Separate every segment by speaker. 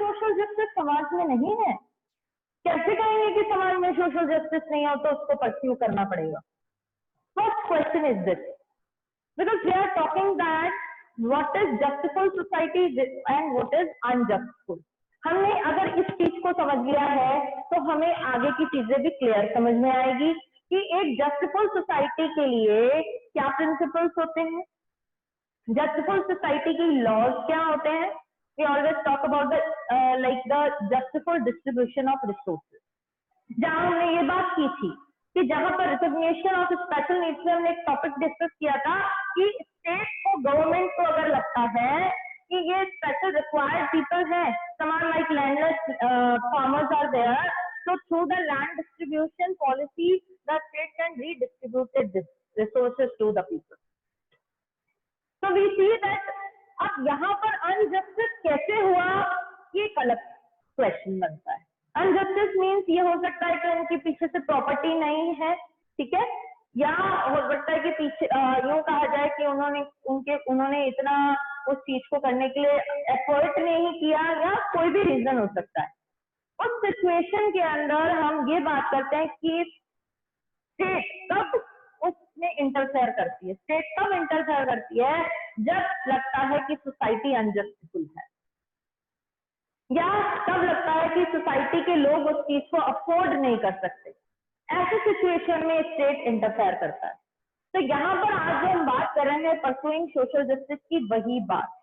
Speaker 1: Social justice समाज में नहीं है? कैसे कहेंगे कि समाज में सोशल जस्टिस नहीं हो तो उसको परस्यू करना पड़ेगा? First question is this, because we are talking that what is justiful society and what is unjustful. हमने अगर इस चीज को समझ लिया है तो हमें आगे की चीजें भी क्लियर समझ में आएगी कि एक जस्टिफुल सोसाइटी के लिए क्या प्रिंसिपल्स होते हैं, जस्टिफुल सोसाइटी की लॉज क्या होते हैं। We always talk about the like the justiful distribution of resources, जहां हमने ये बात की थी कि जहां पर रिकॉग्निशन ऑफ स्पेशल नीड्स में हमने एक टॉपिक डिस्कस किया था कि स्टेट को, गवर्नमेंट को अगर लगता है कि ये स्पेशल रिक्वायर्ड पीपल है, समान like landless farmers are there, so through the land distribution policy the state can redistribute this resources to the people. So we see that अब यहाँ पर अनजस्टिस कैसे हुआ, ये एक अलग क्वेश्चन बनता है। अनजस्टिस मीन्स ये हो सकता है कि उनके पीछे से प्रॉपर्टी नहीं है, ठीक है, या हो सकता है कि पीछे यूं कहा जाए कि उन्होंने इतना उस चीज को करने के लिए एफर्ट नहीं किया, या कोई भी रीजन हो सकता है। उस सिचुएशन के अंदर हम ये बात करते हैं कि स्टेट कब उसमें इंटरफेयर करती है। स्टेट कब इंटरफेयर करती है? जब लगता है कि सोसाइटी अनजस्टिफुल है, या तब लगता है कि सोसाइटी के लोग उस चीज को अफोर्ड नहीं कर सकते। ऐसे सिचुएशन में स्टेट इंटरफेयर करता है। तो यहाँ पर आज जो हम बात कर रहे हैं परसुइंग सोशल जस्टिस की, वही बात है।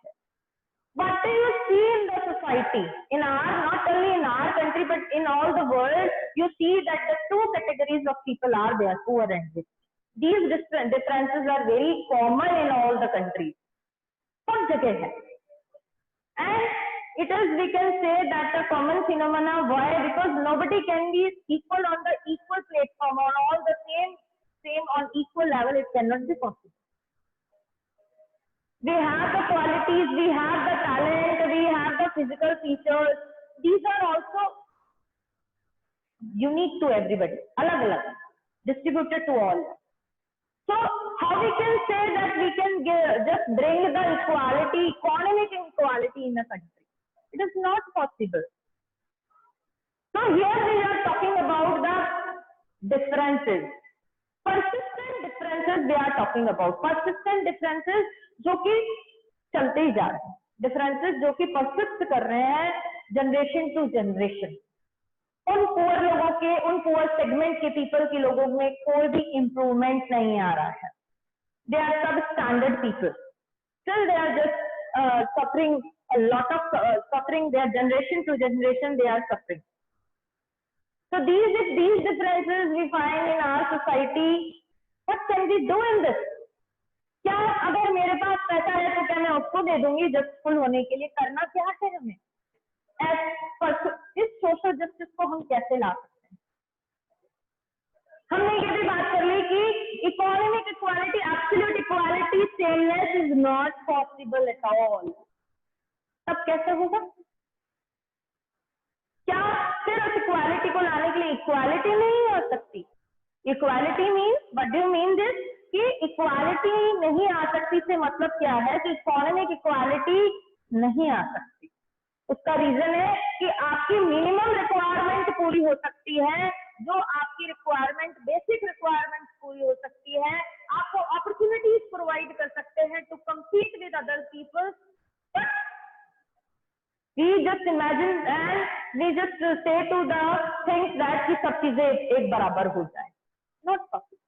Speaker 1: What do you see in the society, in our, not only in our country but in all the world, you see that the two categories of people are there, poor and rich. These differences are very common in all the countries. सब जगह है, and it is, we can say that a common phenomena. Why? Because nobody can be equal on the equal platform, on all the same on equal level. It cannot be possible. We have the qualities, we have the talent, we have the physical features. These are also unique to everybody, alag alag, distributed to all. So how we can say that we can just bring the equality, economic equality in a country? It is not possible. So here we are talking about the differences, persistent differences we are talking about, persistent differences जो कि चलते ही जा रहे हैं, differences जो कि persist कर रहे हैं जनरेशन टू जनरेशन। उन पुअर लोगों के, उन पुअर सेगमेंट के पीपल के लोगों में कोई भी इंप्रूवमेंट नहीं आ रहा है। They are sub standard people, still they are just suffering a lot of suffering, their generation to generation they are suffering. So these differences we find in our society. What can we do in this? क्या अगर मेरे पास पैसा है तो क्या मैं उसको दे दूंगी जस्टिफुल होने के लिए? करना क्या है हमें? इस सोशल जस्टिस को हम कैसे ला सकते हैं? हमने ये भी बात कर ली कि economic equality, absolute equality, sameness is not possible at all. तब कैसे होगा? क्या फिर उस इक्वालिटी को लाने के लिए इक्वालिटी नहीं हो सकती? Equality means, what do you mean this? कि इक्वालिटी नहीं आ सकती से मतलब क्या है कि इकोनॉमिक इक्वालिटी नहीं आ सकती। उसका रीजन है कि आपकी मिनिमम रिक्वायरमेंट पूरी हो सकती है, जो आपकी रिक्वायरमेंट, बेसिक रिक्वायरमेंट पूरी हो सकती है, आपको अपॉर्चुनिटीज प्रोवाइड कर सकते हैं to compete with other people. But we just imagine and we just say to the things that कि सब चीजें एक बराबर हो जाए। Not possible.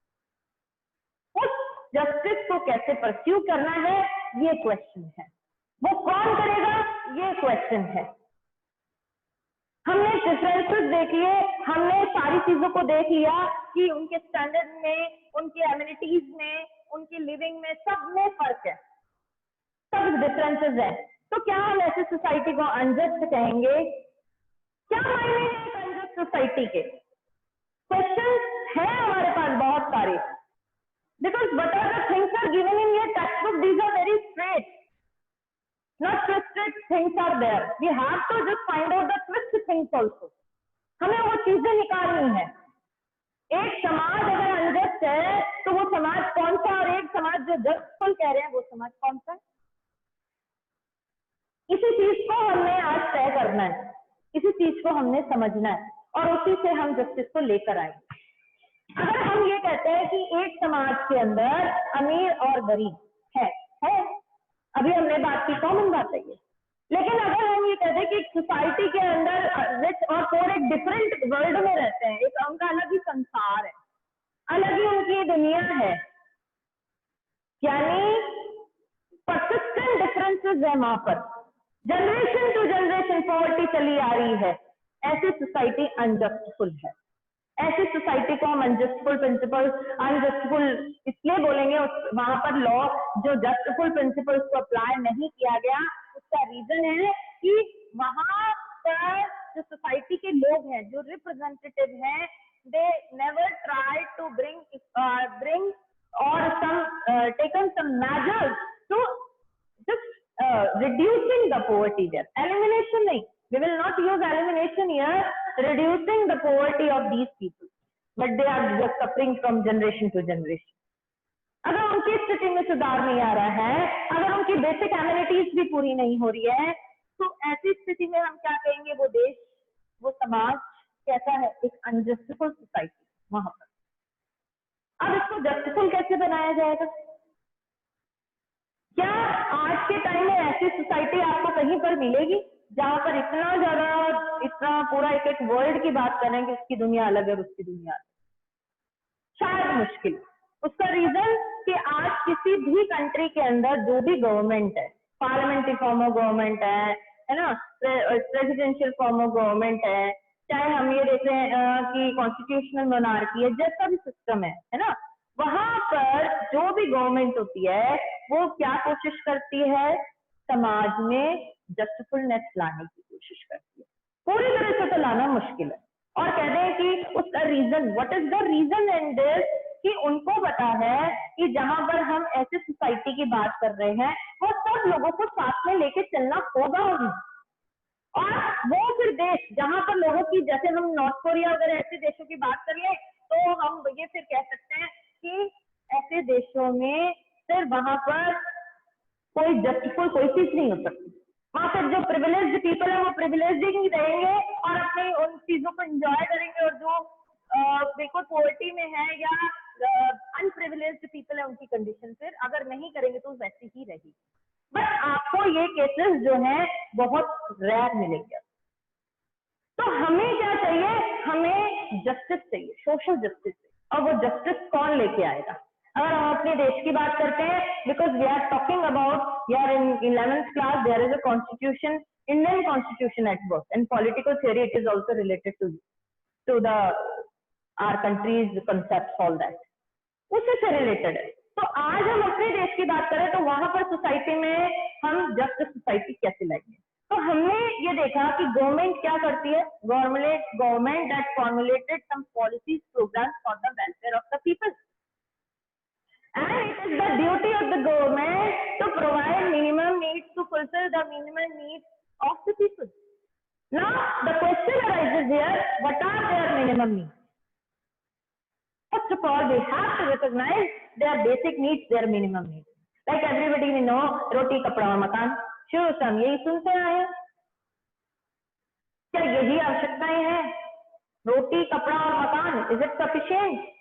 Speaker 1: उस जस्टिस को कैसे परस्यू करना है, ये क्वेश्चन है। वो कौन करेगा, ये क्वेश्चन है। हमने डिफरेंसेस देख लिए, हमने सारी चीजों को देख लिया कि उनके स्टैंडर्ड में, उनके एमिनिटीज में, उनकी लिविंग में, सब में फर्क है, सब डिफरेंसेस है। तो क्या हम ऐसी सोसाइटी को अनजस्ट कहेंगे? क्या मायने हैं अनजस्ट सोसाइटी के? क्वेश्चन है हमारे पास बहुत सारे। Because whatever the things are given in your textbook, these are very straight. Not twisted things are there. We have to just find out the twist things also. हमें वो चीजें निकालनी है। एक समाज अगर अनजस्ट है तो वो समाज कौन सा, और एक समाज जो जस्टफुल कह रहे हैं वो समाज कौन सा? इसी चीज को हमने आज तय करना है, इसी चीज को हमने समझना है और उसी से हम जस्टिस को लेकर आएंगे। अगर हम ये कहते हैं कि एक समाज के अंदर अमीर और गरीब है, अभी हमने बात की, कॉमन बात है ये। लेकिन अगर हम ये कहते हैं कि सोसाइटी के अंदर रिच और पुअर एक डिफरेंट वर्ल्ड में रहते हैं, एक उनका अलग ही संसार है, अलग ही उनकी दुनिया है, यानी परसिस्टेंट डिफरेंसेस है वहां पर, जनरेशन टू जनरेशन पॉवर्टी चली आ रही है, ऐसी सोसाइटी अनजस्टफुल है। ऐसी सोसाइटी को हम अनजस्टफुल प्रिंसिपल, अनजस्टफुल इसलिए बोलेंगे, वहां पर लॉ जो जस्टफुल प्रिंसिपल्स को अप्लाई नहीं किया गया, उसका रीजन है कि वहां पर जो सोसाइटी के लोग हैं, जो रिप्रेजेंटेटिव हैं, they never try to bring our some taken some measures to just reducing the poverty there. Elimination नहीं, we will not use elimination here, reducing the poverty of these people, but they are just suffering from generation to generation. अगर उनकी स्थिति में सुधार नहीं आ रहा है, अगर उनकी बेसिक एमिनिटीज भी पूरी नहीं हो रही है, तो ऐसी स्थिति में हम क्या कहेंगे, वो देश, वो समाज कैसा है, एक अनजस्टिफुल सोसाइटी वहां पर। अब इसको जस्टिफुल कैसे बनाया जाएगा? क्या आज के टाइम में ऐसी सोसाइटी आपको कहीं पर मिलेगी जहां पर इतना ज्यादा, इतना पूरा एक वर्ल्ड की बात करें कि उसकी दुनिया अलग है, उसकी दुनिया अलग? शायद मुश्किल। उसका रीजन कि आज किसी भी कंट्री के अंदर जो भी गवर्नमेंट है, पार्लियामेंट्री फॉर्म ऑफ गवर्नमेंट है ना, प्रेसिडेंशियल फॉर्म ऑफ गवर्नमेंट है, चाहे हम ये देख रहे हैं कि कॉन्स्टिट्यूशनल मोनार्की है, जैसा भी सिस्टम है ना, वहां पर जो भी गवर्नमेंट होती है वो क्या कोशिश करती है, समाज में जस्टिफुलनेस लाने की कोशिश करती है। पूरी तरह से तो लाना मुश्किल है, और कहते हैं कि उसका reason, what is the reason in this, कि उनको पता है कि जहां पर हम ऐसे सोसाइटी की बात कर रहे हैं, वो सब लोगों को साथ में लेके चलना होगा ही। और वो फिर देश जहां पर लोगों की, जैसे हम नॉर्थ कोरिया वगैरह ऐसे देशों की बात कर ले, तो हम ये फिर कह सकते हैं कि ऐसे देशों में फिर वहां पर कोई जस्टिफुल कोई चीज नहीं हो सकती। वहां पर जो प्रिविलेज्ड पीपल है वो प्रिविलेज्ड ही रहेंगे और अपनी उन चीजों को एंजॉय करेंगे, और जो देखो पॉवर्टी में है या अनप्रिविलेज्ड पीपल है, उनकी कंडीशन फिर अगर नहीं करेंगे तो वैसी ही रहेगी। बट आपको ये केसेस जो है बहुत रेयर मिलेंगे। तो हमें क्या चाहिए, हमें जस्टिस चाहिए, सोशल जस्टिस, और वो जस्टिस कौन लेके आएगा? अगर हम अपने देश की बात करते हैं, because we are talking about, we are in 11th class, there is a constitution, Indian constitution at work, and political theory it is also related to the our country's concept, all that उससे से related है। तो आज हम अपने देश की बात करें तो वहां पर सोसाइटी में हम जस्टिस सोसाइटी कैसे लाएंगे? तो हमने ये देखा कि गवर्नमेंट क्या करती है, government that formulated some policies programmes for the welfare of the people, and it is the duty of the government to provide minimum needs, to fulfill the minimum needs of the people. Now the question arises here, what are their minimum needs? First of all, we have to recognize their basic needs, their minimum needs. Like everybody we know, roti, kapda और मकान, शुरू से हम यही सुनते आए हैं। क्या यही आवश्यकताएं हैं? रोटी, कपड़ा और मकान, is it sufficient?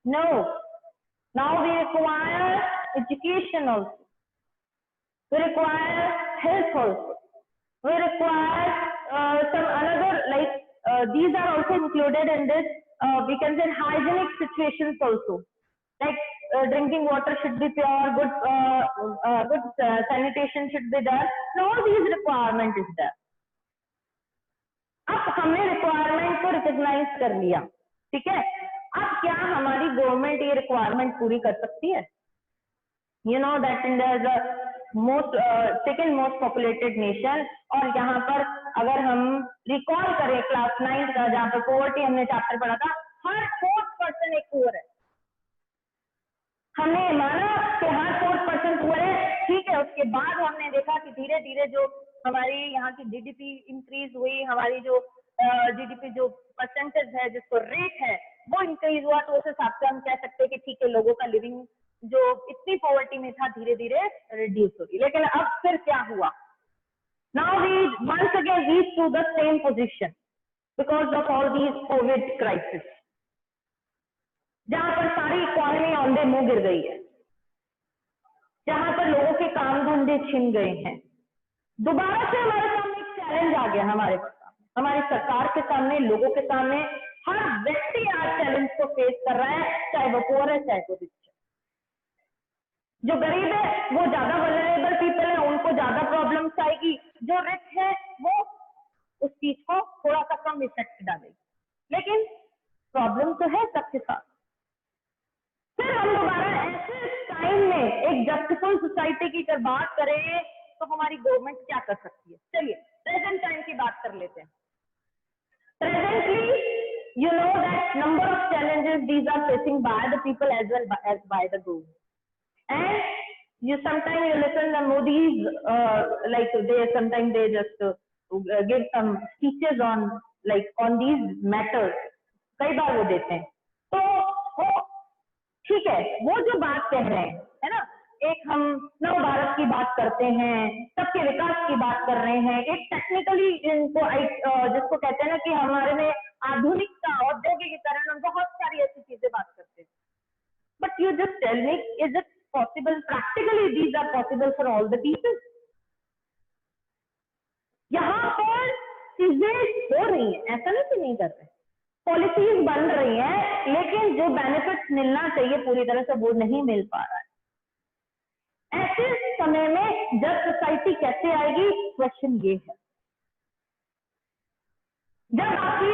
Speaker 1: No. Now we require education also. We require health also. We require some another, like these are also included in this. We can say hygienic situations also. Like drinking water should be pure, good sanitation should be there. And all these requirement is there. अब हमने requirement को recognise कर लिया, ठीक है। अब क्या हमारी गवर्नमेंट ये रिक्वायरमेंट पूरी कर सकती है? You know that India is the most second most populated nation, और यहाँ पर अगर हम रिकॉल करें क्लास 9 का, जहाँ पर पॉवर्टी हमने चैप्टर पढ़ा था, हर 4th पर्सन एक पुअर है। हमने माना कि हर 4th पर्सन पुअर है, ठीक है। उसके बाद हमने देखा कि धीरे धीरे जो हमारी यहाँ की जीडीपी इंक्रीज हुई, हमारी जो जीडीपी जो परसेंटेज है, जिसको रेट है, वो इंक्रीज हुआ, तो उस हिसाब से हम कह सकते हैं कि ठीक है, लोगों का लिविंग जो इतनी पॉवर्टी में था धीरे धीरे रिड्यूस होगी। लेकिन अब फिर क्या हुआ? Now we once again reach to the same position because of all these COVID crisis, जहां पर सारी इकोनॉमी औंधे मुंह गिर गई है, जहां पर लोगों के काम धंधे छिन गए हैं। दोबारा से हमारे सामने एक चैलेंज आ गया, हमारे हमारी सरकार के सामने, लोगों के सामने। हर व्यक्ति आज चैलेंज को फेस कर रहा है, चाहे वो पुअर है चाहे वो रिच है। जो गरीब है वो ज्यादा वल्नरेबल पीपल है, उनको ज्यादा प्रॉब्लम्स आएगी। जो रिच है वो उस चीज को थोड़ा सा कम इफेक्ट डालेगी, लेकिन प्रॉब्लम तो है सबके साथ। फिर हम दोबारा ऐसे टाइम में एक जस्टिफुल सोसाइटी की अगर बात करें तो हमारी गवर्नमेंट क्या कर सकती है। चलिए प्रेजेंट टाइम की बात कर लेते हैं। Presently you know that number of challenges these are facing by the people as well as by the government, and you sometimes you listen the Modi's like they sometimes they just give some speeches on like on these matters, कई बार वो देते हैं। तो वो ठीक है, वो जो बात कह रहे हैं है ना, एक हम नव भारत की बात करते हैं, सबके विकास की बात कर रहे हैं, एक टेक्निकली इनको जिसको कहते हैं ना कि हमारे में आधुनिकता, औद्योगिकीकरण और बहुत सारी ऐसी चीजें बात करते हैं। But you just tell me, is it possible practically these are possible for all the people? यहाँ पर चीजें हो रही है, ऐसा नहीं कि नहीं कर रहे, पॉलिसीज बन रही है, लेकिन जो बेनिफिट्स मिलना चाहिए पूरी तरह से वो नहीं मिल पा रहा है। ऐसे समय में जब सोसाइटी कैसे आएगी, क्वेश्चन ये है। जब आपकी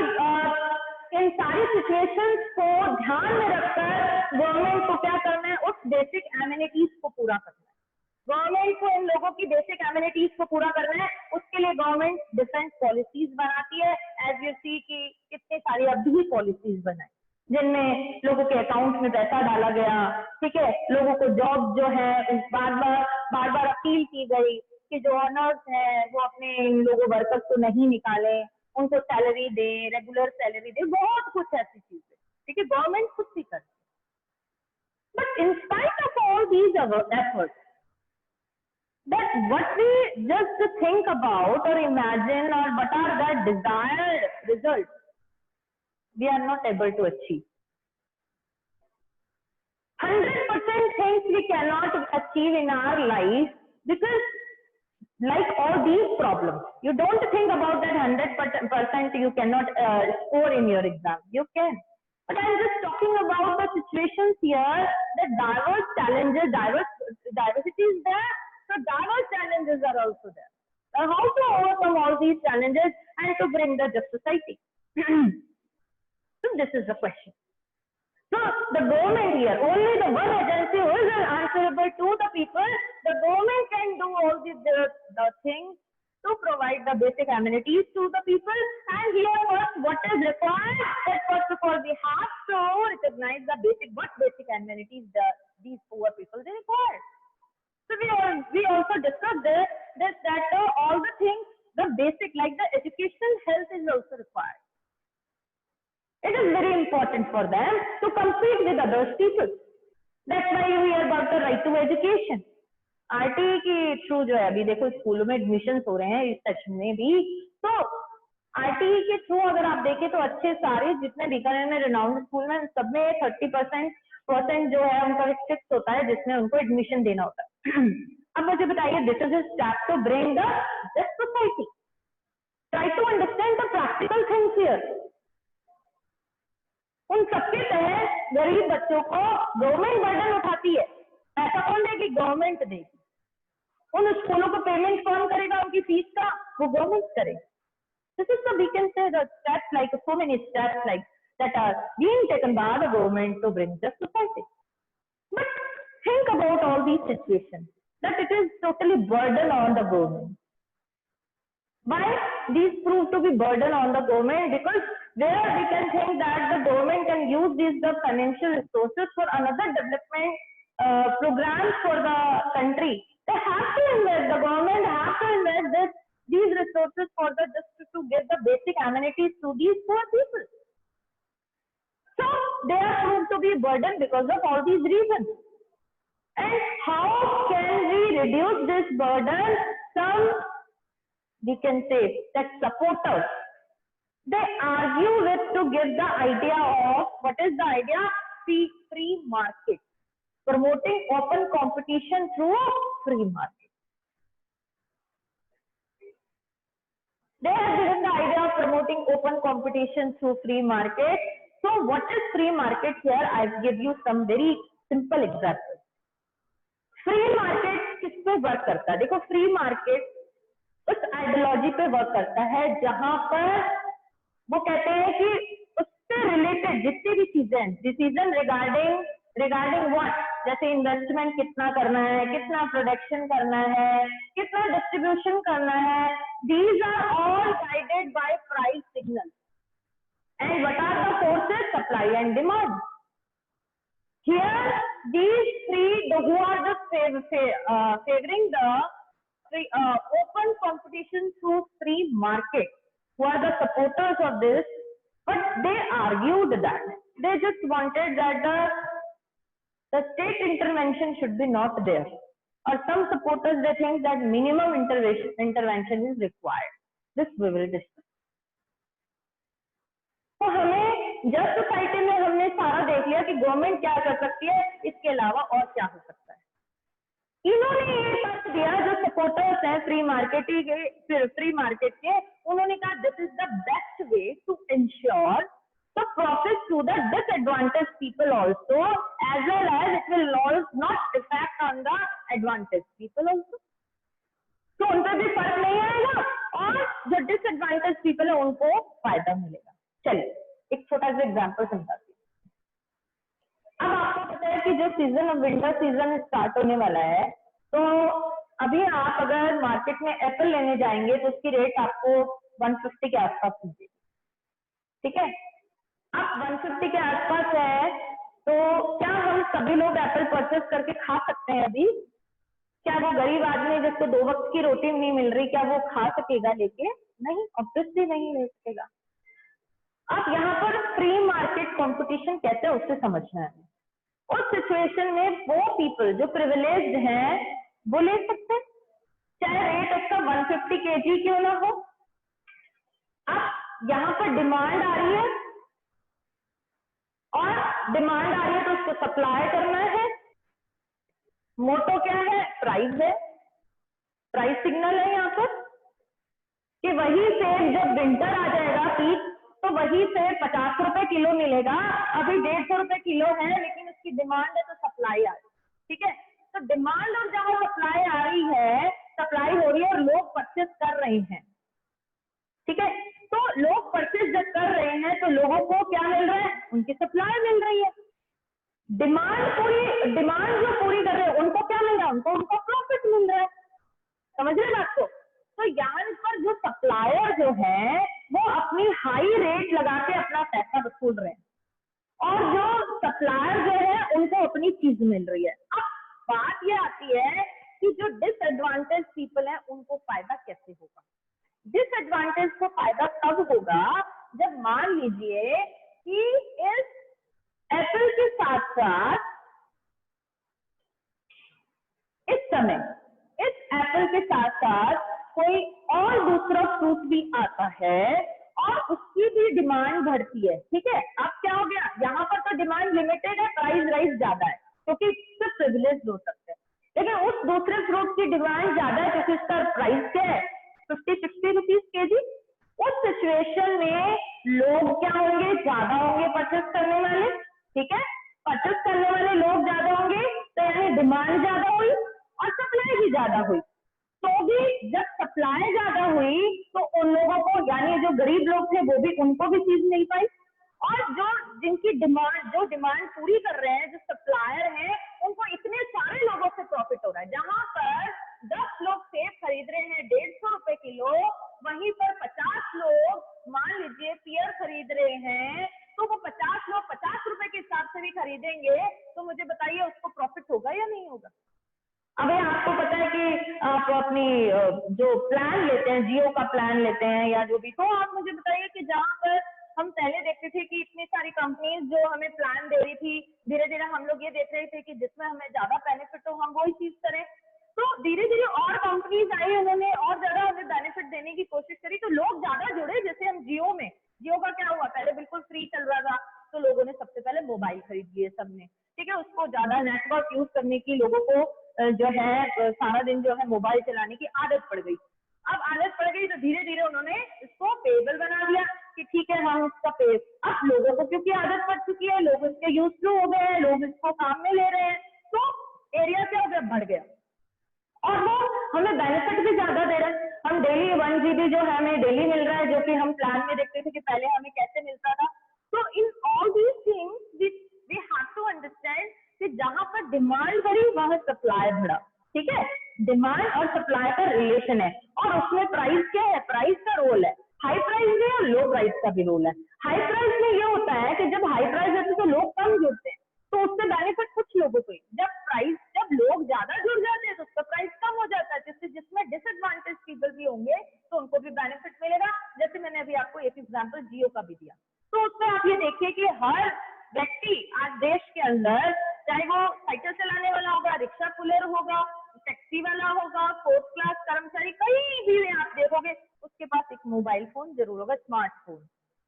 Speaker 1: इन सारी सिचुएशंस को ध्यान में रखकर गवर्नमेंट को क्या करना है, उस बेसिक एमिनिटीज को पूरा करना है। गवर्नमेंट को इन लोगों की बेसिक एमिनिटीज को पूरा करना है, उसके लिए गवर्नमेंट डिफरेंट पॉलिसीज बनाती है। एज यू सी कि कितनी सारी अभी पॉलिसीज बनाई जिनमें लोगों के अकाउंट में पैसा डाला गया, ठीक है, लोगों को जॉब जो है बार बार अपील की गई कि जो ऑनर्स है वो अपने इन लोगों वर्कर्स को नहीं निकाले, उनको सैलरी दे, रेगुलर सैलरी दे, बहुत कुछ ऐसी चीजें, ठीक है, गवर्नमेंट खुद ही करती है। But in spite of all these efforts, that what we just think about or imagine or what are the desired results, we are not able to achieve. 100% things we cannot achieve in our life because like all these problems, you don't think about that 100% you cannot score in your exam. You can. But I'm just talking about the situations here that diverse challenges, diversity is there. So diverse challenges are also there. Now, how to overcome all these challenges and to bring the just society? So this is the question. So the government here, only the one agency who is answerable to the people, the government can do all the things to provide the basic amenities to the people. And here first, what is required? That first of all, we have to recognize the basic amenities these poor people they require. So we also discussed that all the things, the basic like the educational health is also required. It is very important for them to compete with other people. That's why you hear about the right to education. RTE के through जो है अभी देखो स्कूलों में admission हो रहे हैं इस सेक्शन में भी, तो RTE के थ्रू अगर आप देखें तो अच्छे सारे जितने बीकानेर में रिनाउंड स्कूल में सब में 30% जो है उनका रिस्ट्रिक्ट होता है जिसमें उनको एडमिशन देना होता है। अब मुझे बताइए, this is a step to bring the just society. Try to understand the practical things here. उन सबके तहत गरीब बच्चों को गवर्नमेंट बर्डन उठाती है, ऐसा कौन देगी? गवर्नमेंट देगी। उन स्कूलों को पेमेंट कौन करेगा उनकी फीस का? वो गवर्नमेंट करेगी। This is the we can say the steps like so many steps like that are being taken by the government to bring just society. But think about all these situations that it is totally burden on the government. Why these prove to be burden on the government? Because where we can think that the government can use the financial resources for another development programs for the country. They have to invest. The government have to invest these resources for just to get the basic amenities to these poor people. So they are proved to be a burden because of all these reasons. And how can we reduce this burden? Some we can say that supporters, they argue with to give the idea of, what is the idea? Free market, promoting open competition through free market. They have given the idea of promoting open competition through free market. So what is free market here? I'll give you some very simple examples. Free market किस पे work करता है? देखो, free market उस ideology पे work करता है जहां पर वो कहते हैं कि उससे रिलेटेड जितनी भी चीजें, डिसीजन रिगार्डिंग व्हाट, जैसे इन्वेस्टमेंट कितना करना है, कितना प्रोडक्शन करना है, कितना डिस्ट्रीब्यूशन करना है, these are all guided by price signal. And what are the forces? Supply and demand. Here, these three, who are just favoring the free, open competition through free market, who are the supporters of this, but they argued that they just wanted that the state intervention should be not there. Or some supporters, they think that minimum intervention is required. This we will discuss. तो हमें जब society में हमने सारा देख लिया कि government क्या कर सकती है, इसके अलावा और क्या हो सकता है. इन्होंने ये तर्क दिया, जो सपोर्टर्स हैं फ्री मार्केट के, उन्होंने कहा this is the best way to ensure the profit to the disadvantage people also, as well as it will not effect on the advantage people also. तो उन पर भी फर्क नहीं आएगा और जो डिसएडवांटेज पीपल है उनको फायदा मिलेगा. चलिए एक छोटा सा एग्जांपल समझाती हूँ. अब आपको पता है कि जो season of winter season start होने वाला है, तो अभी आप अगर मार्केट में एप्पल लेने जाएंगे तो उसकी रेट आपको 150 के आसपास मिलेगी. ठीक है, अब 150 के आसपास है, तो क्या हम सभी लोग एप्पल परचेस करके खा सकते हैं अभी? क्या वो गरीब आदमी जिसको 2 वक्त की रोटी नहीं मिल रही, क्या वो खा सकेगा लेके? नहीं, ऑब्वियसली नहीं ले सकेगा. अब यहाँ पर फ्री मार्केट कंपटीशन कैसे है उससे समझना है. उस सिचुएशन में वो पीपल जो प्रिविलेज्ड हैं वो ले सकते हैं, चाहे रेट उसका 150 kg क्यों ना हो. अब यहाँ पर डिमांड आ रही है, और डिमांड आ रही है तो उसको सप्लाई करना है. मोटो क्या है? प्राइस है, प्राइस सिग्नल है यहाँ पर कि वही सेब जब विंटर आ जाएगा पीक, तो वही से 50 रुपए किलो मिलेगा. अभी 150 रुपए किलो है, लेकिन उसकी डिमांड है तो सप्लाई आ रही. ठीक है, तो डिमांड और जहां सप्लाई आ रही है, सप्लाई हो रही है और लोग परचेस कर रहे हैं. ठीक है, तो लोग परचेस जब कर रहे हैं तो लोगों को क्या मिल रहा है? उनकी सप्लाई मिल रही है. डिमांड जो पूरी कर रहे हैं उनको क्या मिल रहा है? उनको प्रॉफिट मिल रहा है. समझ रहे हैं बात को? तो यहाँ पर जो सप्लायर जो है वो अपनी हाई रेट लगा के अपना पैसा वसूल रहे हैं, और जो सप्लायर जो है उनको अपनी चीज मिल रही है. अब बात ये आती है कि जो डिसएडवांटेज पीपल है उनको फायदा कैसे होगा? डिसएडवांटेज को फायदा तब होगा जब मान लीजिए कि इस एप्पल के साथ साथ इस समय इस एप्पल के साथ साथ कोई और दूसरा फ्रूट भी आता है और उसकी भी डिमांड बढ़ती है. ठीक है, अब क्या हो गया? यहाँ पर तो डिमांड लिमिटेड है, प्राइस राइज ज्यादा है क्योंकि सिर्फ प्रिविलेज हो सकते हैं, लेकिन उस दूसरे फ्रूट की डिमांड ज्यादा है क्योंकि उसका प्राइस क्या है? 50-60 रुपीज केजी. उस सिचुएशन में लोग क्या होंगे? ज्यादा होंगे परचेस करने वाले. ठीक है, परचेस करने वाले लोग ज्यादा होंगे तो यानी डिमांड ज्यादा हुई और सप्लाई भी ज्यादा हुई. तो भी जब सप्लाई ज्यादा हुई तो उन लोगों को, यानी जो गरीब लोग थे वो भी, उनको भी चीज मिल पाई, और जो जिनकी डिमांड पूरी कर रहे हैं, जो सप्लायर हैं, उनको इतने सारे लोगों से प्रॉफिट हो रहा है. जहां पर 10 लोग सेब खरीद रहे हैं 150 रुपए किलो, वहीं पर 50 लोग मान लीजिए पियर खरीद रहे हैं, तो वो 50 लोग 50 रुपए के हिसाब से भी खरीदेंगे, तो मुझे बताइए उसको प्रॉफिट होगा या नहीं होगा? अभी आपको पता है कि आप अपनी जो प्लान लेते हैं, जियो का प्लान लेते हैं या जो भी, तो आप मुझे बताइए कि जहां पर हम पहले देखते थे कि इतनी सारी कंपनीज जो हमें प्लान दे रही थी, धीरे धीरे हम लोग ये देख रहे थे कि जिसमें हमें ज्यादा बेनिफिट हो हम वही चीज करें. तो धीरे धीरे और कंपनीज आई, उन्होंने और ज्यादा हमें बेनिफिट देने की कोशिश करी, तो लोग ज्यादा जुड़े। जैसे हम जियो का क्या हुआ, पहले बिल्कुल फ्री चल रहा था, तो लोगों ने सबसे पहले मोबाइल खरीद लिए सबने, ठीक है। उसको ज्यादा नेटवर्क यूज करने की लोगों को जो है सारा दिन जो है मोबाइल चलाने की आदत पड़ गई। अब आदत पड़ गई तो धीरे धीरे उन्होंने इसको पेएबल बना दिया कि ठीक है हम इसका पे। अब लोगों को क्योंकि आदत पड़ चुकी है, लोग इसके यूज टू हो गए हैं, लोग इसको काम में ले रहे हैं, तो एरिया क्या हो गया, बढ़ गया। और वो हमें बेनिफिट भी ज्यादा दे रहा है। हम डेली 1 GB जो है हमें डेली मिल रहा है, जो कि हम प्लान में देखते थे कि पहले हमें कैसे मिलता था। तो in all these things we have to understand कि जहां पर डिमांड बढ़ी वहां सप्लाई बढ़ा, ठीक है। डिमांड और सप्लाई का रिलेशन है, और उसमें प्राइस क्या है, प्राइस का रोल है। हाई प्राइस में और लो प्राइस का भी रोल है। हाई प्राइस में ये होता है कि जब हाई प्राइस होती है तो लोग कम जुड़ते हैं, तो उससे बेनिफिट कुछ लोगों को ही। जब लोग ज्यादा जुड़ जाते हैं तो उसका प्राइस कम हो जाता है, जिससे जिसमें डिसएडवांटेज पीपल भी होंगे तो उनको भी बेनिफिट मिलेगा। जैसे मैंने अभी आपको एक एग्जांपल जियो का भी दिया। तो उसमें आप ये देखिए कि हर व्यक्ति आज देश के अंदर, चाहे वो साइकिल चलाने वाला होगा, रिक्शा पुलर होगा, टैक्सी वाला होगा, फोर्थ क्लास कर्मचारी, कहीं भी आप देखोगे उसके पास एक मोबाइल फोन जरूर होगा, स्मार्टफोन,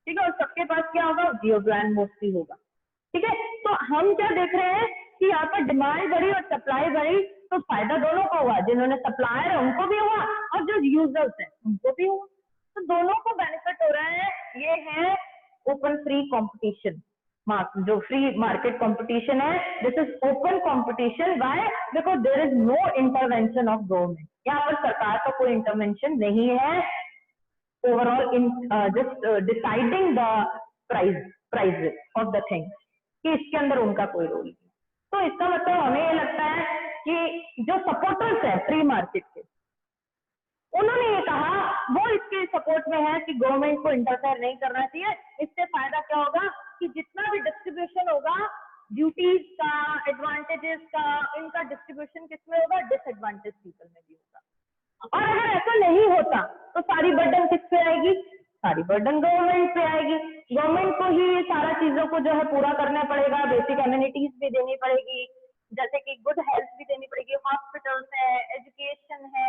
Speaker 1: ठीक है। और सबके पास क्या होगा, जियो ब्रांड मोस्टली होगा, ठीक है। तो हम क्या देख रहे हैं कि यहाँ पर डिमांड बढ़ी और सप्लाई बढ़ी, तो फायदा दोनों को हुआ। जिन्होंने सप्लायर है उनको भी हुआ और जो यूजर्स हैं उनको भी हुआ, तो दोनों को बेनिफिट हो रहा है। ये है ओपन फ्री कंपटीशन, जो फ्री मार्केट कंपटीशन है, this is open competition. Why? Because there is no intervention of government. यहाँ पर सरकार का कोई इंटरवेंशन नहीं है overall in just deciding the price of the things, कि इसके अंदर उनका कोई रोल नहीं। तो इसका मतलब हमें ये लगता है कि जो सपोर्टर्स है फ्री मार्केट के, उन्होंने ये कहा, वो इसके सपोर्ट में है कि गवर्नमेंट को इंटरफेयर नहीं करना चाहिए। इससे फायदा क्या होगा कि जितना भी डिस्ट्रीब्यूशन होगा ड्यूटीज का, एडवांटेजेस का, इनका डिस्ट्रीब्यूशन किसमें होगा, डिसएडवांटेज पीपल में भी होगा। और अगर ऐसा नहीं होता तो सारी बर्डन किस पे आएगी, सारी बर्डन गवर्नमेंट पे आएगी। गवर्नमेंट को ही सारा चीजों को जो है पूरा करना पड़ेगा, बेसिक एमिनिटीज भी देनी पड़ेगी, जैसे कि गुड हेल्थ भी देनी पड़ेगी, हॉस्पिटल्स है, एजुकेशन है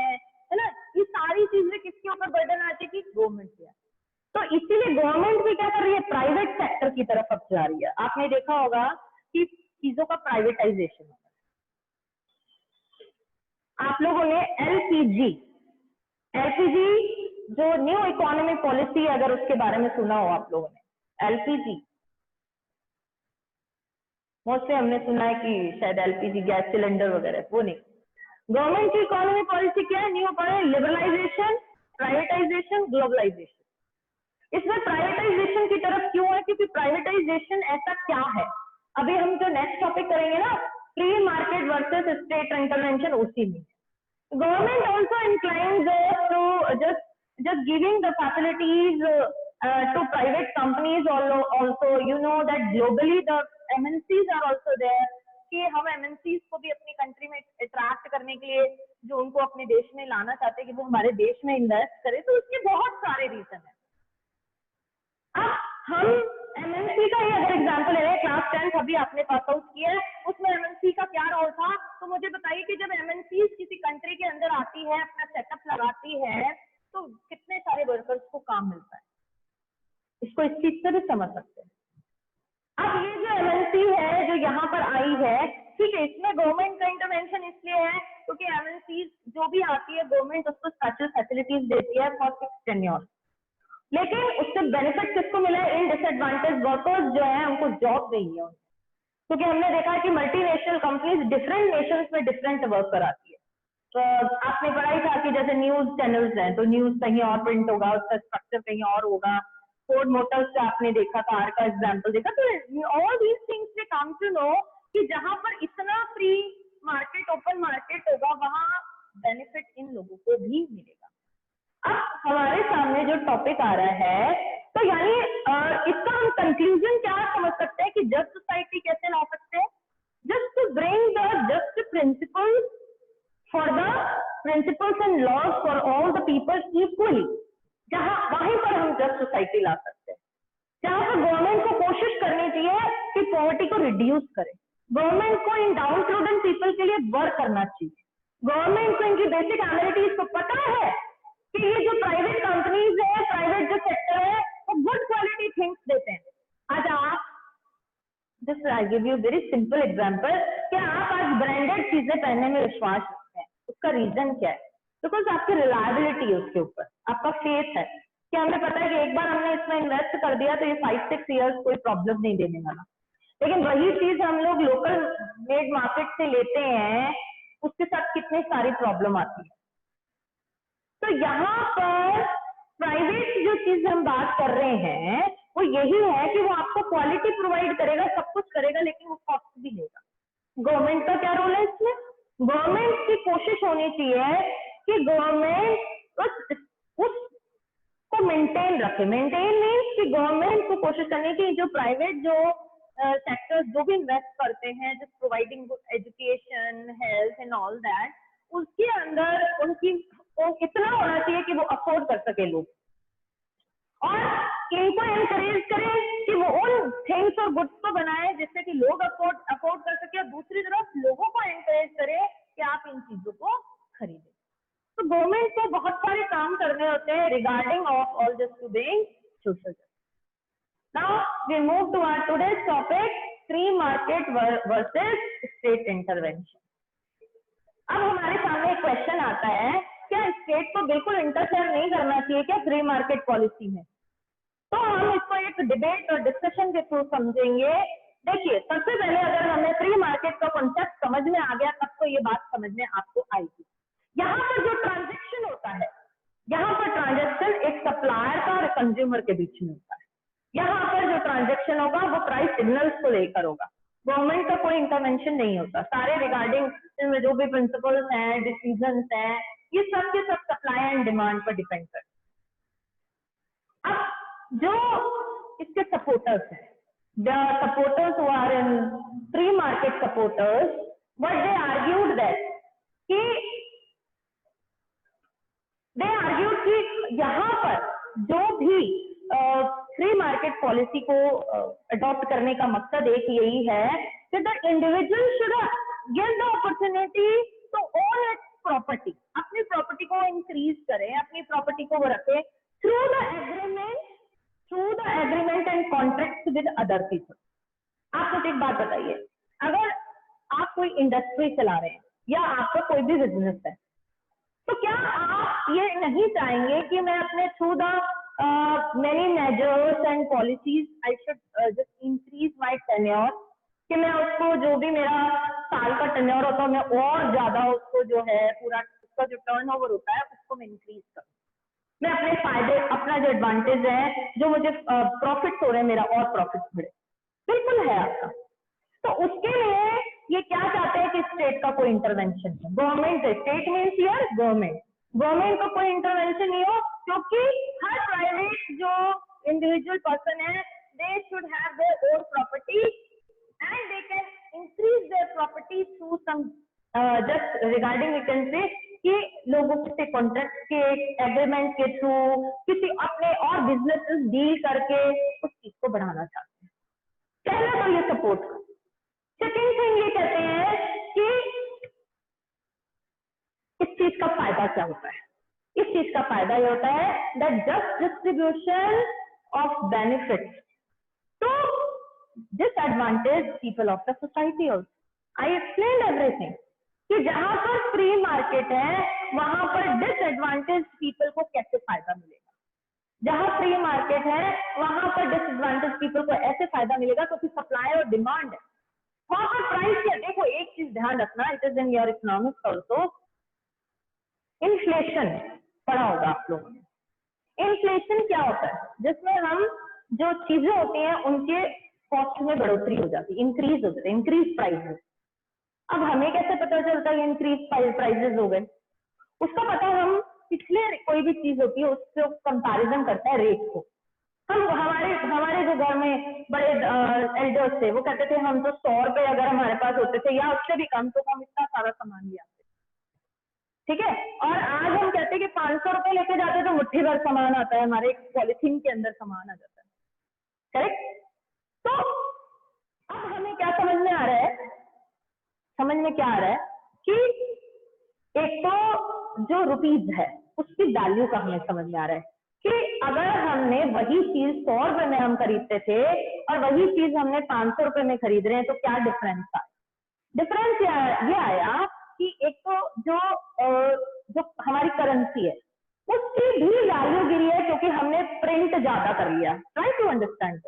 Speaker 1: ना। ये सारी चीजें किसके ऊपर बर्डन आ जाएगी, गवर्नमेंट पे। तो इसीलिए गवर्नमेंट भी क्या कर रही है, प्राइवेट सेक्टर की तरफ अब जा रही है। आपने देखा होगा कि चीजों का प्राइवेटाइजेशन, आप लोगों ने एलपीजी जो न्यू इकोनॉमी पॉलिसी है, अगर उसके बारे में सुना हो आप लोगों ने, एलपीजी मोस्टली हमने सुना है कि शायद एलपीजी गैस सिलेंडर वगैरह, वो नहीं। गवर्नमेंट की इकोनॉमी पॉलिसी क्या है, न्यू पढ़े, लिबरलाइजेशन, प्राइवेटाइजेशन, ग्लोबलाइजेशन। इसमें प्राइवेटाइजेशन की तरफ क्यों है, क्योंकि प्राइवेटाइजेशन ऐसा क्या है, अभी हम जो नेक्स्ट टॉपिक करेंगे ना, free market versus state intervention, उसी में government also inclines to just giving the facilities to private companies. Also you know that globally the MNCs are also there, कि हम MNCs को भी अपनी कंट्री में अट्रैक्ट करने के लिए, जो उनको अपने देश में लाना चाहते हैं कि वो हमारे देश में इन्वेस्ट करे, तो उसके बहुत सारे रीजन है। अब हम एमएनसी का ही अगर एग्जांपल ले रहे हैं, क्लास 10 अभी आपने पास आउट किया है, उसमें एमएनसी का क्या रोल था, तो मुझे बताइए कि जब एमएनसी किसी कंट्री के अंदर आती है, अपना सेटअप लगाती है, तो कितने सारे वर्कर्स को काम मिलता है, इसको इस चीज से भी समझ सकते हैं। अब ये जो एमएनसी है जो यहाँ पर आई है, ठीक है, इसमें गवर्नमेंट का इंटरवेंशन इसलिए है क्योंकि एमएनसी जो भी आती है गवर्नमेंट उसको स्पेशल फैसिलिटीज देती है फॉर 6 टेन्योर, लेकिन उससे बेनिफिट किसको मिला है, इन डिसएडवांटेज वर्कर्स जो है उनको जॉब नहीं है, क्योंकि हमने देखा है कि मल्टीनेशनल कंपनीज डिफरेंट नेशंस में डिफरेंट वर्क कराती है। तो आपने पढ़ा ही था कि जैसे न्यूज चैनल्स हैं, तो न्यूज कहीं और प्रिंट होगा, उसका स्ट्रक्चर कहीं और होगा। फोर्ड मोटर्स से आपने देखा था, आर का एग्जाम्पल देखा, तो all these things we come to know कि जहां पर इतना फ्री मार्केट, ओपन मार्केट होगा, वहां बेनिफिट इन लोगों को भी मिलेगा। अब हमारे सामने जो टॉपिक आ रहा है, तो यानी इसका हम कंक्लूजन क्या समझ सकते हैं कि जस्ट सोसाइटी कैसे ला सकते हैं, just to bring the just principles for the principles and laws for all the people equally, जहां वहीं पर हम जस्ट सोसाइटी ला सकते हैं, जहां पर गवर्नमेंट को कोशिश करनी चाहिए कि पॉवर्टी को रिड्यूस करे, गवर्नमेंट को इन डाउन ट्रोडन पीपल के लिए वर्क करना चाहिए, गवर्नमेंट को इनकी बेसिक एमिनिटीज को पता है कि ये जो प्राइवेट कंपनीज है, प्राइवेट जो सेक्टर है, वो गुड क्वालिटी थिंग्स देते हैं। आज आप just I give you very simple example कि आप आज ब्रांडेड चीजें पहनने में विश्वास रखते हैं, उसका रीजन क्या है? बिकॉज आपकी रिलायबिलिटी है उसके ऊपर, आपका फेथ है कि हमें पता है कि एक बार हमने इसमें इन्वेस्ट कर दिया तो ये 5-6 ईयर्स कोई प्रॉब्लम नहीं देने वाला। लेकिन वही चीज हम लोग लोकल मेड मार्केट से लेते हैं, उसके साथ कितनी सारी प्रॉब्लम आती है। तो यहाँ पर प्राइवेट जो चीज हम बात कर रहे हैं वो यही है कि वो आपको क्वालिटी प्रोवाइड करेगा, सब कुछ करेगा, लेकिन वो कॉस्ट भी लेगा। गवर्नमेंट का क्या रोल है इसमें? गवर्नमेंट की कोशिश होनी चाहिए कि गवर्नमेंट उसको मेंटेन रखे। मेंटेन मीन्स कि गवर्नमेंट को कोशिश करनी कि जो प्राइवेट जो सेक्टर्स जो भी इन्वेस्ट करते हैं, just providing education, health and all that, उसके अंदर उनकी इतना होना चाहिए कि वो अफोर्ड कर सके लोग, और इनको एनकरेज करें कि वो उन थिंग्स और गुड्स को बनाए जिससे कि लोग अफोर्ड कर सके, और दूसरी तरफ लोगों को एनकरेज करें कि आप इन चीजों को खरीदें। तो गवर्नमेंट को बहुत सारे काम करने होते हैं regarding of all this to being social justice. Now we move to our today's topic, free market versus state intervention. अब हमारे सामने एक क्वेश्चन आता है, क्या स्टेट को बिल्कुल इंटरफेयर नहीं करना चाहिए क्या फ्री मार्केट पॉलिसी में? तो हम इसको एक डिबेट और डिस्कशन के थ्रू समझेंगे। देखिए, सबसे पहले अगर हमें फ्री मार्केट का कॉन्सेप्ट समझ में आ गया तब तो ये बात समझ में आपको आएगी। यहाँ पर जो ट्रांजेक्शन होता है, यहाँ पर ट्रांजेक्शन एक सप्लायर का और कंज्यूमर के बीच में होता है। यहाँ पर जो ट्रांजेक्शन होगा वो प्राइस सिग्नल्स को लेकर होगा, गवर्नमेंट का कोई इंटरवेंशन नहीं होता। सारे रिगार्डिंग इसमें जो भी प्रिंसिपल्स हैं, डिसीजंस हैं, ये सब के सब सप्लाई एंड डिमांड पर डिपेंड करते हैं। अब जो इसके सपोर्टर्स हैं, the supporters who are in free market supporters, what they argued that कि they argued कि यहाँ पर जो भी फ्री मार्केट पॉलिसी को अडॉप्ट करने का मकसद एक यही है कि the individual should give the opportunity to own its property, अपनी प्रॉपर्टी को इंक्रीज करें, अपनी प्रॉपर्टी को वो रखें through the agreement and contract with other people. आप मुझे एक बात बताइए, अगर आप कोई इंडस्ट्री चला रहे हैं या आपका कोई भी बिजनेस है, तो क्या आप ये नहीं चाहेंगे कि मैं अपने through the many measures and policies I should just increase my tenure, कि मैं उसको जो भी मेरा साल का टेन्योर होता है मैं और ज्यादा उसको जो है पूरा उसका जो टर्नओवर होता है उसको मैं इंक्रीज करूं, मैं अपने फायदे, अपना जो एडवांटेज है, जो मुझे प्रॉफिट हो रहे हैं मेरा और प्रॉफिट बढ़े। बिल्कुल है आपका। तो उसके लिए ये क्या चाहते हैं कि स्टेट का कोई इंटरवेंशन हो, government, state means here government का कोई इंटरवेंशन नहीं हो, क्योंकि हर प्राइवेट जो इंडिविजुअल पर्सन है they should have their own property and they can increase their property through some just regarding we can say कि लोगों से कॉन्ट्रैक्ट के एग्रीमेंट के थ्रू किसी अपने और बिजनेस डील करके उस चीज को बढ़ाना चाहते हैं। पहला तो ये सपोर्ट। सेकेंड थिंग ये कहते हैं कि इस चीज का फायदा क्या होता है? इस चीज का फायदा ये होता है that just distribution of benefits to disadvantage people of the society also. I explain everything कि जहां पर फ्री मार्केट है वहां पर डिसएडवांटेज पीपल को कैसे फायदा मिलेगा, जहां फ्री मार्केट है वहां पर डिसएडवांटेज पीपल को ऐसे फायदा मिलेगा क्योंकि सप्लाई और डिमांड है वहां पर प्राइस क्या। देखो एक चीज ध्यान रखना, it is in your economics also, inflation पढ़ा होगा आप लोगों ने। इन्फ्लेशन क्या होता है? जिसमें हम जो चीजें होती हैं उनके कॉस्ट में बढ़ोतरी हो जाती है, इंक्रीज हो जाती है, इंक्रीज प्राइस। अब हमें कैसे पता चलता है इंक्रीज प्राइसेस हो गए? उसका पता हम पिछले कोई भी चीज होती है उससे कंपैरिजन करते हैं रेट को। हम हमारे जो घर में बड़े एल्डर्स थे वो कहते थे हम तो 100 रुपए अगर हमारे पास होते थे या उससे भी कम तो हम इतना सारा सामान ले आते, ठीक है। और आज हम कहते हैं कि 500 रुपए लेके जाते तो मुट्ठी भर सामान आता है, हमारे पॉलिथीन के अंदर सामान आ जाता है, करेक्ट। तो अब हमें क्या समझ में आ रहा है? समझ में क्या आ रहा है कि एक तो जो रुपीज है उसकी वैल्यू का हमें समझ में आ रहा है कि अगर हमने वही चीज 100 रुपए में हम खरीदते थे और वही चीज हमने 500 रुपए में खरीद रहे हैं, तो क्या डिफरेंस था? डिफरेंस ये आया कि एक तो जो हमारी करेंसी है उसकी भी वैल्यू गिरी है, क्योंकि हमने प्रिंट ज्यादा कर लिया। Try to understand.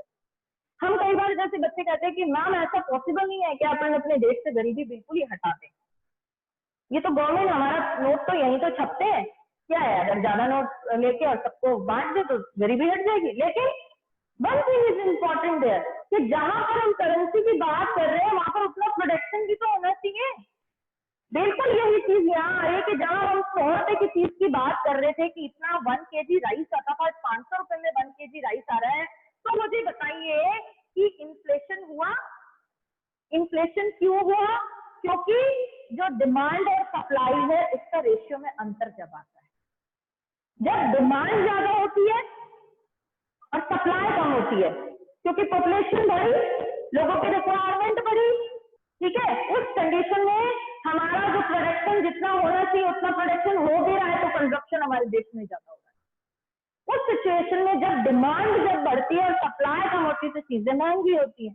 Speaker 1: हम कई बार जैसे बच्चे कहते हैं कि मैम ऐसा पॉसिबल नहीं है कि अपन अपने देश से गरीबी बिल्कुल ही हटा दें, ये तो गवर्नमेंट हमारा नोट तो यहीं तो छपते हैं, क्या है अगर ज्यादा नोट लेके और सबको बांट दे तो गरीबी हट जाएगी। लेकिन वन थिंग इज इम्पोर्टेंट है कि जहां पर हम करेंसी की बात कर रहे हैं वहां पर उतना प्रोडक्शन भी तो होना चाहिए। बिल्कुल यही चीज यहाँ आई कि जहां हम 100 रुपए की चीज की बात कर रहे थे कि इतना 1 kg राइस आता था, 500 रुपए में 1 kg राइस आ रहा है, तो मुझे बताइए कि इन्फ्लेशन हुआ? इन्फ्लेशन क्यों हुआ? क्योंकि जो डिमांड और सप्लाई है उसका रेशियो में अंतर जब आता है, जब डिमांड ज्यादा होती है और सप्लाई कम होती है, क्योंकि पॉपुलेशन बढ़ी, लोगों की रिक्वायरमेंट बढ़ी, ठीक है, उस कंडीशन में हमारा जो प्रोडक्शन जितना होना चाहिए उतना प्रोडक्शन हो भी रहा है, तो कंजप्शन हमारे देश में ज्यादा हो रहा है। उस सिचुएशन में जब डिमांड जब बढ़ती है और सप्लाई कम होती है तो चीजें महंगी होती है,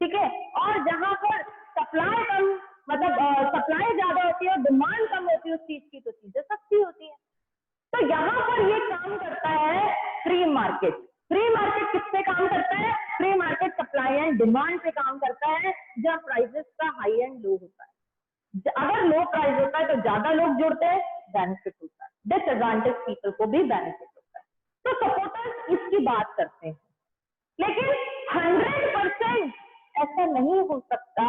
Speaker 1: ठीक है। और जहां पर सप्लाई कम मतलब सप्लाई ज्यादा होती है और डिमांड कम होती है उस चीज की, तो चीजें सस्ती होती है। तो यहाँ पर ये काम करता है फ्री मार्केट। फ्री मार्केट किस पे काम करता है? Free market supply and demand पे काम करता है, जहाँ प्राइसेस का हाई एंड लो होता है। अगर लो प्राइस होता है तो ज्यादा लोग जुड़ते हैं, बेनिफिट होता है, डिसएडवांटेज पीपल को भी बेनिफिट होता है। तो सपोर्टर्स इसकी बात करते हैं, लेकिन 100% ऐसा नहीं हो सकता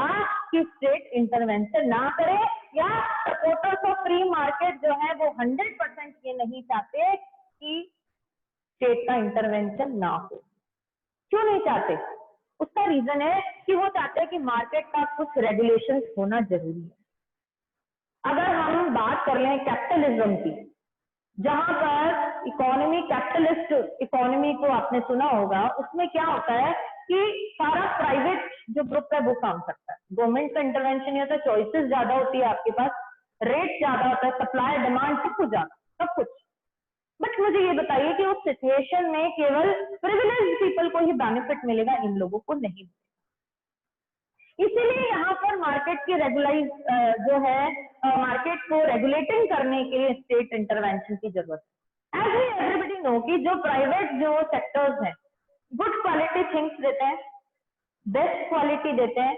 Speaker 1: कि स्टेट इंटरवेंशन ना करे, या सपोर्टर्स ऑफ फ्री मार्केट जो है वो 100% ये नहीं चाहते कि स्टेट का इंटरवेंशन ना हो। क्यों नहीं चाहते? उसका रीजन है कि वो चाहते हैं कि मार्केट का कुछ रेगुलेशंस होना जरूरी है। अगर हम बात कर लें कैपिटलिज्म की, जहां पर इकोनॉमी कैपिटलिस्ट इकोनॉमी को आपने सुना होगा, उसमें क्या होता है कि सारा प्राइवेट जो ग्रुप है वो काम करता है, गवर्नमेंट का इंटरवेंशन नहीं होता, चॉइसेस ज्यादा होती है आपके पास, रेट ज्यादा होता है, सप्लाई डिमांड सब कुछ ज्यादा, सब कुछ। बट मुझे ये बताइए कि उस सिचुएशन में केवल प्रिविलेज पीपल को ही बेनिफिट मिलेगा, इन लोगों को नहीं मिलेगा। इसीलिए यहाँ पर मार्केट की रेगुलाइज जो है मार्केट को रेगुलेटिंग करने के लिए स्टेट इंटरवेंशन की जरूरत है। एज वी एवरीबडी नो कि जो प्राइवेट जो सेक्टर्स हैं गुड क्वालिटी थिंग्स देते हैं, बेस्ट क्वालिटी देते हैं,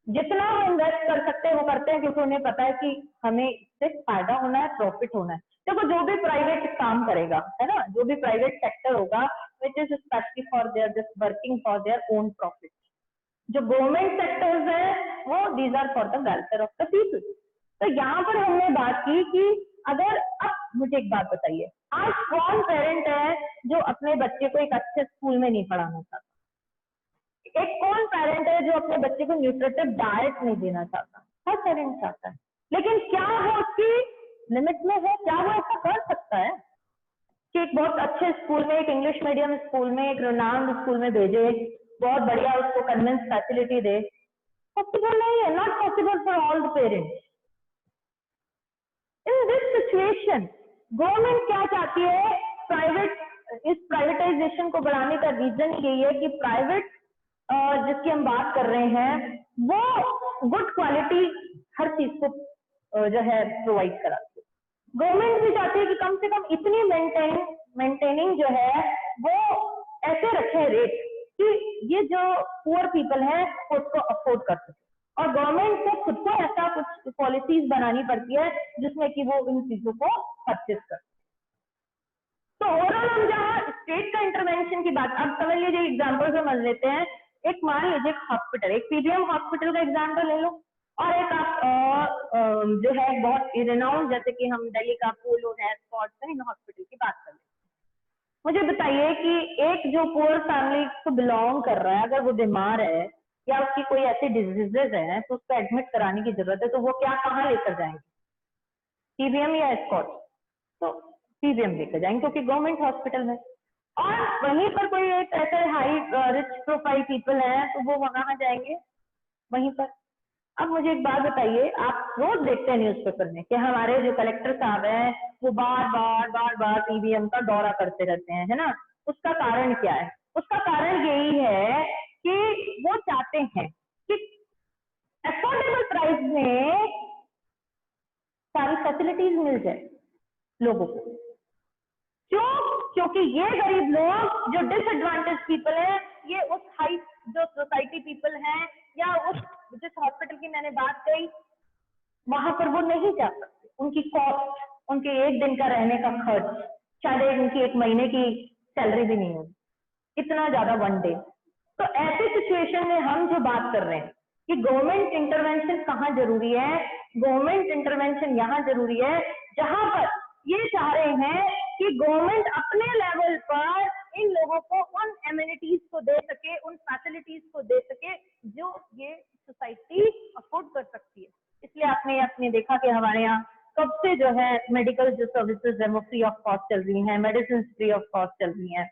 Speaker 1: जितना वो इन्वेस्ट कर सकते हैं वो करते हैं, क्योंकि उन्हें पता है कि हमें इससे फायदा होना है, प्रॉफिट होना है। देखो जो भी प्राइवेट काम करेगा, है ना, जो भी प्राइवेट सेक्टर होगा which is specially for their just working for their own profit. जो गवर्नमेंट सेक्टर्स है वो these are for the welfare of the people. तो यहाँ पर हमने बात की कि अगर, अब मुझे एक बात बताइए, आज कौन पेरेंट है जो अपने बच्चे को एक अच्छे स्कूल में नहीं पढ़ाना चाहता? एक कौन पेरेंट है जो अपने बच्चे को न्यूट्रिटिव डाइट नहीं देना चाहता? हर पेरेंट चाहता है, लेकिन क्या वो उसकी लिमिट में है? क्या वो ऐसा कर सकता है कि एक बहुत अच्छे स्कूल में, एक इंग्लिश मीडियम स्कूल में, एक रिनाउंड स्कूल में भेजे, बहुत बढ़िया उसको कन्वेंस फैसिलिटी दे? पॉसिबल नहीं है, not possible for all the parents. In this situation government क्या चाहती है? प्राइवेट, इस प्राइवेटाइजेशन को बढ़ाने का रीजन यही है कि प्राइवेट जिसकी हम बात कर रहे हैं वो गुड क्वालिटी हर चीज को जो है प्रोवाइड कराती है। गवर्नमेंट भी चाहती है कि कम से कम इतनी मेंटेनिंग जो है वो ऐसे रखे रेट कि ये जो पुअर पीपल है उसको अफोर्ड कर सके, और गवर्नमेंट को खुद को ऐसा कुछ पॉलिसीज बनानी पड़ती है जिसमें कि वो इन चीजों को परचेज कर। तो ओवरऑल हम जहाँ स्टेट का इंटरवेंशन की बात, अब समझ लीजिए एग्जाम्पल समझ लेते हैं। एक मान लीजिए हॉस्पिटल, एक पीबीएम हॉस्पिटल का एग्जाम्पल ले लो, और एक आप जो है बहुत रिनाउंड, जैसे कि हम दिल्ली का अपोलो है, स्कॉट्स इन हॉस्पिटल की बात कर लेते हैं। मुझे बताइए कि एक जो पुअर फैमिली को बिलोंग कर रहा है, अगर वो बीमार है या उसकी कोई ऐसी डिजीजेज है तो उसको एडमिट कराने की जरूरत है, तो वो क्या कहाँ लेकर जाएंगे? पीबीएम या स्कॉट्स? तो पीबीएम लेकर जाएंगे क्योंकि गवर्नमेंट हॉस्पिटल में। और वहीं पर कोई एक ऐसे हाई रिच प्रोफाइल पीपल है तो वो वहां जाएंगे वहीं पर। अब मुझे एक बात बताइए, आप रोज देखते हैं न्यूज़पेपर में कि हमारे जो कलेक्टर साहब हैं वो बार बार ईवीएम का दौरा करते रहते हैं, है ना। उसका कारण क्या है? उसका कारण यही है कि वो चाहते हैं कि अफोर्डेबल प्राइस में सारी फैसिलिटीज मिल जाए लोगों को। क्यों? क्योंकि ये गरीब लोग जो डिसएडवांटेज पीपल है, ये उस हाई जो सोसाइटी पीपल हैं या उस जिस हॉस्पिटल की मैंने बात कही वहां पर वो नहीं जा सकते। उनकी कॉस्ट, उनके एक दिन का रहने का खर्च, शायद उनकी एक महीने की सैलरी भी नहीं होगी, इतना ज्यादा वन डे। तो ऐसे सिचुएशन में हम जो बात कर रहे हैं कि गवर्नमेंट इंटरवेंशन कहाँ जरूरी है, गवर्नमेंट इंटरवेंशन यहाँ जरूरी है जहां पर ये चाह रहे हैं कि गवर्नमेंट अपने लेवल पर इन लोगों को उन एमिनिटीज को दे सके, उन फैसिलिटीज को दे सके जो ये सोसाइटी अफोर्ड कर सकती है। इसलिए आपने देखा कि हमारे यहाँ कब से जो है मेडिकल जो सर्विसेज है वो फ्री ऑफ कॉस्ट चल रही हैं, मेडिसिन फ्री ऑफ कॉस्ट चल रही हैं।